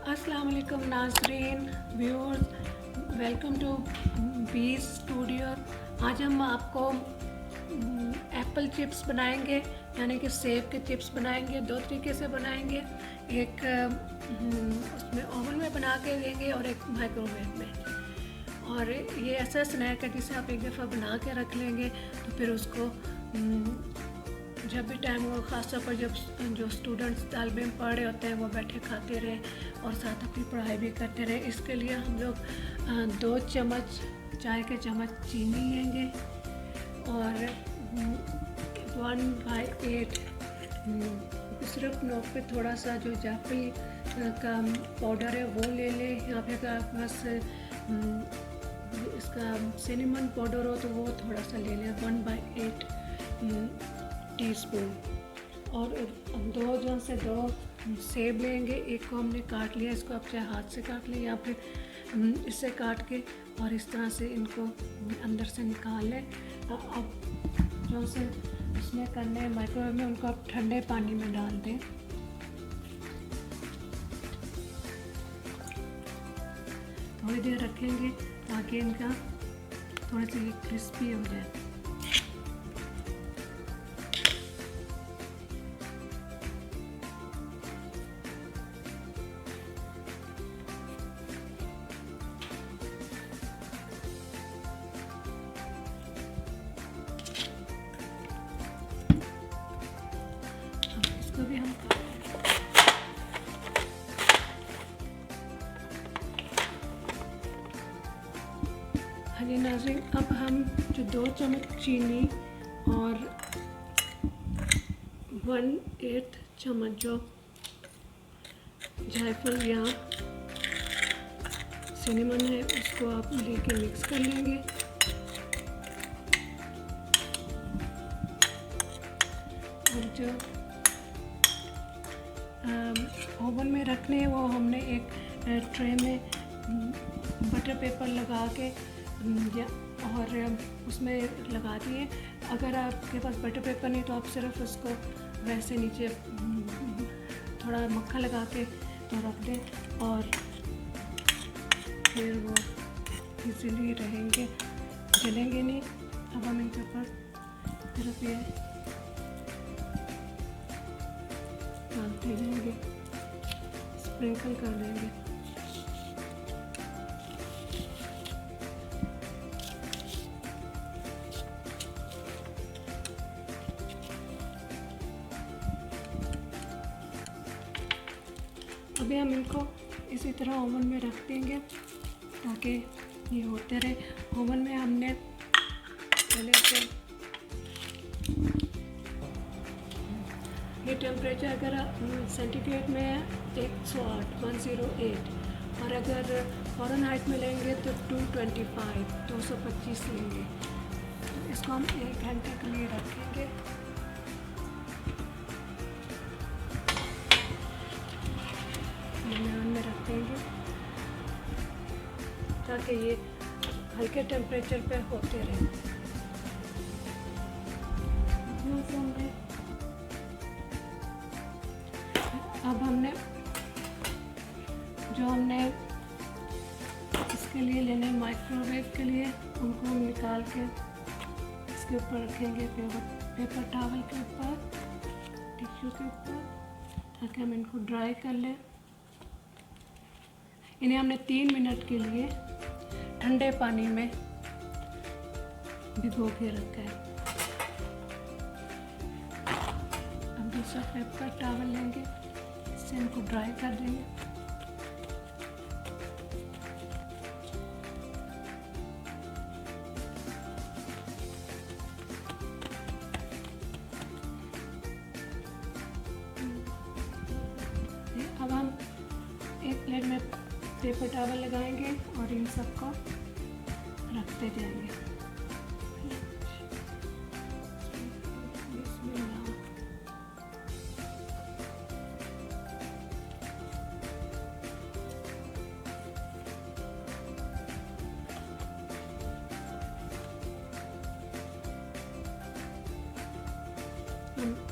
अस्सलाम वालेकुम नाज़रीन व्यूअर्स, वेलकम टू बीज स्टूडियो। आज हम आपको एप्पल चिप्स बनाएंगे, यानी कि सेब के चिप्स बनाएंगे। दो तरीके से बनाएंगे, एक उसमें ओवन में बना के देंगे और एक माइक्रोवेव में। और ये ऐसा स्नैक है जिसे आप एक दफ़ा बना के रख लेंगे तो फिर उसको जब भी टाइम हो, ख़ासतौर पर जब जो स्टूडेंट्स तालिबे में पढ़ रहे होते हैं वो बैठे खाते रहें और साथ अपनी पढ़ाई भी करते रहें। इसके लिए हम लोग 2 चम्मच चाय के चम्मच चीनी लेंगे और 1/8 सिर्फ नोक पे थोड़ा सा जो जाफरी का पाउडर है वो ले लें। यहाँ पे अगर आपके पास इसका सिनेमन पाउडर हो तो वो थोड़ा सा ले लें, 1/8 टीस्पून। और 2 सेब लेंगे। एक को हमने काट लिया, इसको आप चाहे हाथ से काट लें या फिर इससे काट के और इस तरह से इनको अंदर से निकाल लें। अब जो से इसमें करने हैं माइक्रोवेव में, उनको आप ठंडे पानी में डाल दें। थोड़ी देर रखेंगे ताकि इनका थोड़ा सा ये क्रिस्पी हो जाए। इसको भी हम हाँ जी नाज़रीन, अब हम जो 2 चम्मच चीनी और 1/8 चम्मच जो जायफल या सिनेमन है उसको आप लेके मिक्स कर लेंगे। और जो ओवन में रखने हैं वो हमने एक ट्रे में बटर पेपर लगा के और उसमें लगा दिए। अगर आपके पास बटर पेपर नहीं तो आप सिर्फ उसको वैसे नीचे थोड़ा मक्खन लगा के तो रख दें और फिर वो इजीली रहेंगे, जलेंगे नहीं। अब हम इनके ऊपर सिर्फ ये डालते जाएंगे, स्प्रिंकल कर देंगे। अभी हम इनको इसी तरह ओवन में रख देंगे ताकि ये होते रहे। ओवन में हमने पहले से ये टेम्परेचर अगर सेंटीग्रेड में है 108 और अगर फ़ारेनहाइट में लेंगे तो 225 लेंगे। तो इसको हम 1 घंटे के लिए रखेंगे। ओवन में रख देंगे ताकि ये हल्के टेम्परेचर पे होते रहे। अब हमने जो हमने इसके लिए लेने माइक्रोवेव के लिए उनको हम निकाल के इसके ऊपर रखेंगे, पेपर टॉवल के ऊपर, टिश्यू के ऊपर, ताकि हम इनको ड्राई कर लें। इन्हें हमने 3 मिनट के लिए ठंडे पानी में भिगो के रखा है। अब दूसरा पेपर टॉवल लेंगे, इससे इनको ड्राई कर देंगे। अब हम एक प्लेट में पेपर टॉवल लगाएंगे और इन सबको रखते जाएंगे।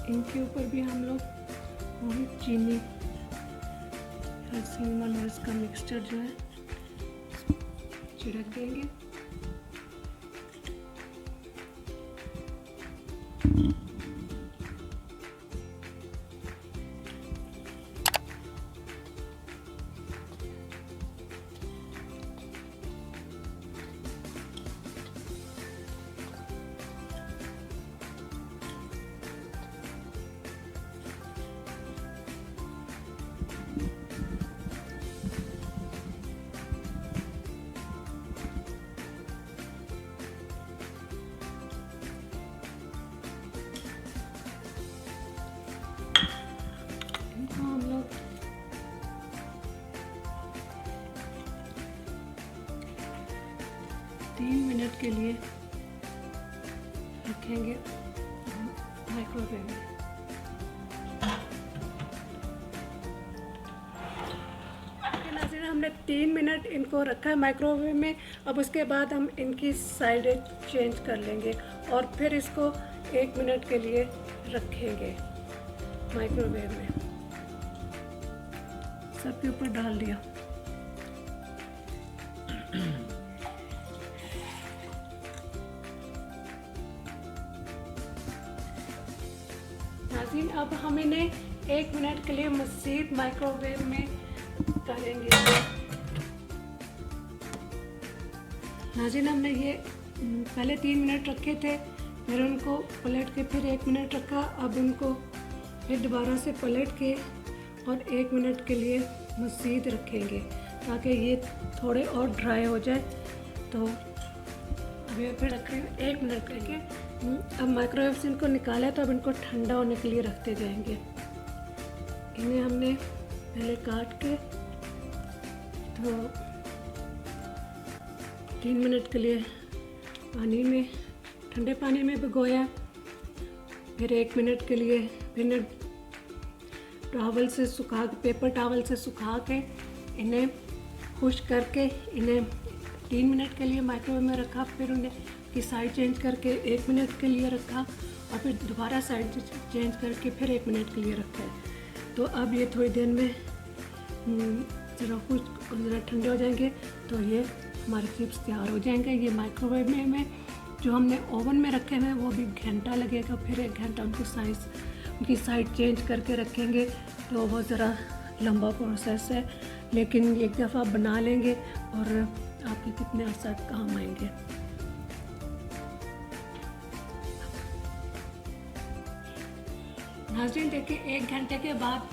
इनके ऊपर भी हम लोग वही चीनी सिनेमन और इसका मिक्सचर जो है छिड़क देंगे। हम लोग 3 मिनट के लिए रखेंगे माइक्रोवेव में। नाज़रीन, हमने 3 मिनट इनको रखा है माइक्रोवेव में। अब उसके बाद हम इनकी साइडें चेंज कर लेंगे और फिर इसको 1 मिनट के लिए रखेंगे माइक्रोवेव में। सबके ऊपर डाल दिया। नाज़रीन, अब हम इन्हें 1 मिनट के लिए मज़ीद माइक्रोवेव में करेंगे। नाज़रीन, हमने ये पहले 3 मिनट रखे थे, फिर उनको पलट के फिर 1 मिनट रखा। अब उनको फिर दोबारा से पलट के और 1 मिनट के लिए मज़ीद रखेंगे ताकि ये थोड़े और ड्राई हो जाए। तो अभी फिर रख रही हूँ 1 मिनट करके। अब माइक्रोवेव से इनको निकाला तो अब इनको ठंडा होने के लिए रखते जाएंगे। इन्हें हमने पहले काट के तो 3 मिनट के लिए पानी में, ठंडे पानी में भिगोया। फिर 1 मिनट के लिए फिर टॉवल से सुखा के, पेपर टॉवल से सुखा के इन्हें खुश करके इन्हें 3 मिनट के लिए माइक्रोवेव में रखा। फिर उन्हें की साइड चेंज करके 1 मिनट के लिए रखा और फिर दोबारा साइड चेंज करके फिर 1 मिनट के लिए रखा है। तो अब ये थोड़ी देर में ज़रा ठंडे हो जाएंगे तो ये हमारे चिप्स तैयार हो जाएंगे। ये माइक्रोवेव में जो हमने ओवन में रखे हुए हैं वो भी घंटा लगेगा। फिर 1 घंटा उनकी साइड चेंज करके रखेंगे। तो वो ज़रा लंबा प्रोसेस है, लेकिन एक दफ़ा बना लेंगे और आपके कितने अर्सा काम आएंगे। नाज़रीन, देखिए 1 घंटे के बाद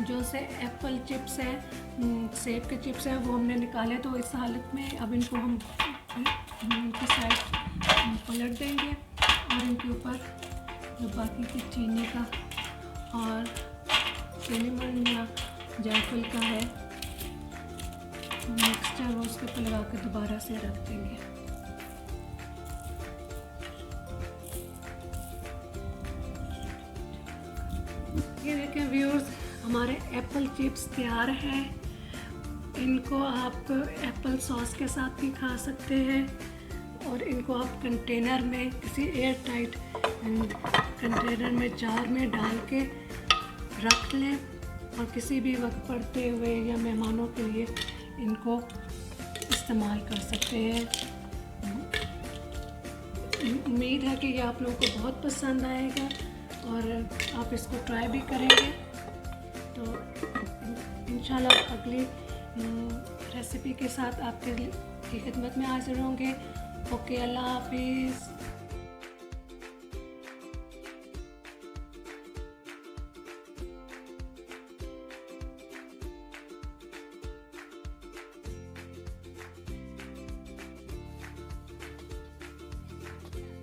जो से एप्पल चिप्स है, सेब के चिप्स हैं, वो हमने निकाले। तो इस हालत में अब इनको हम इनकी साइड पलट देंगे और इनके ऊपर जो बाकी की चीनी का और सिनेमन या जायफल का है मिक्सचर, वो उसके ऊपर लगा के दोबारा से रख देंगे। ये देखें व्यूअर्स, हमारे एप्पल चिप्स तैयार हैं। इनको आप एप्पल सॉस के साथ भी खा सकते हैं और इनको आप कंटेनर में, किसी एयर टाइट कंटेनर में, जार में डाल के रख लें और किसी भी वक्त पढ़ते हुए या मेहमानों के लिए इनको इस्तेमाल कर सकते हैं। उम्मीद है कि ये आप लोगों को बहुत पसंद आएगा और आप इसको ट्राई भी करेंगे। तो इंशाल्लाह अगली रेसिपी के साथ आपके खिदमत में हाजिर होंगे। ओके, अल्लाह हाफिज़।